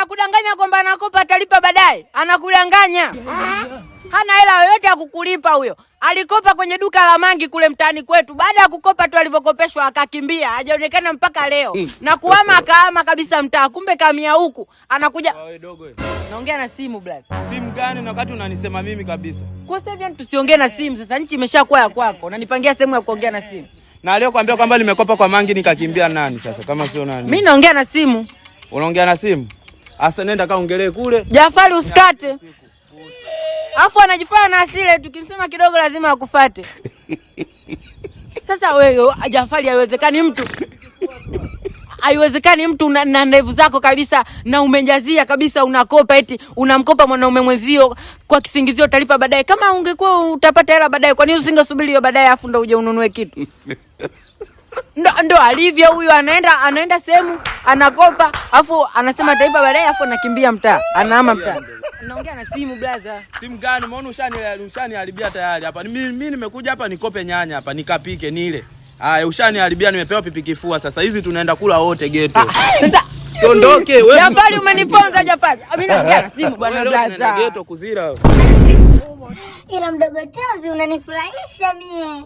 anakudanganya kwamba anakopa atalipa baadaye. Anakudanganya. Hana hela yoyote ya kukulipa huyo. Alikopa kwenye duka la mangi kule mtaani kwetu. Baada ya kukopa tu alivyokopeshwa akakimbia. Hajaonekana mpaka leo. Na kuhama akahama kabisa mtaa. Kumbe kamia huku. Anakuja. Wewe dogo wewe. Naongea na simu blaza. Simu gani na wakati unanisema mimi kabisa? Kwa sasa hivi tusiongee na simu sasa. Nchi imeshakuwa ya kwako. Unanipangia sehemu ya kuongea na simu. Na aliyokuambia kwamba nimekopa kwa mangi nikakimbia nani sasa kama sio nani? Mimi naongea na simu. Unaongea na simu? Asa nenda kaongelee kule. Jafari usikate. Afu anajifanya na asile tukimsema kidogo lazima akufuate. Sasa wewe Jafari haiwezekani mtu na ndevu zako kabisa na umejazia kabisa unakopa eti unamkopa mwanaume mwenzio kwa kisingizio utalipa baadaye. Kama ungekuwa utapata hela baadaye kwa nini usingesubiri hiyo baadaye afu ndo uje ununue kitu? Ndo alivyo huyu, anaenda sehemu anakopa afu anasema taifa baadaye afu anakimbia mtaa. Anahama mtaa. Naongea na simu blaza. Simu gani? Mbona ushaniharibia tayari hapa. Mimi nimekuja hapa nikope nyanya hapa nikapike nile. Haya ushaniharibia, nimepewa pipi kifua sasa. Hizi tunaenda kula wote geto. Sasa tondoke wewe. Jafari umeniponza Jafari. Mimi naongea na simu bwana blaza. Geto kuzira. Ila mdogo Chazi unanifurahisha mie.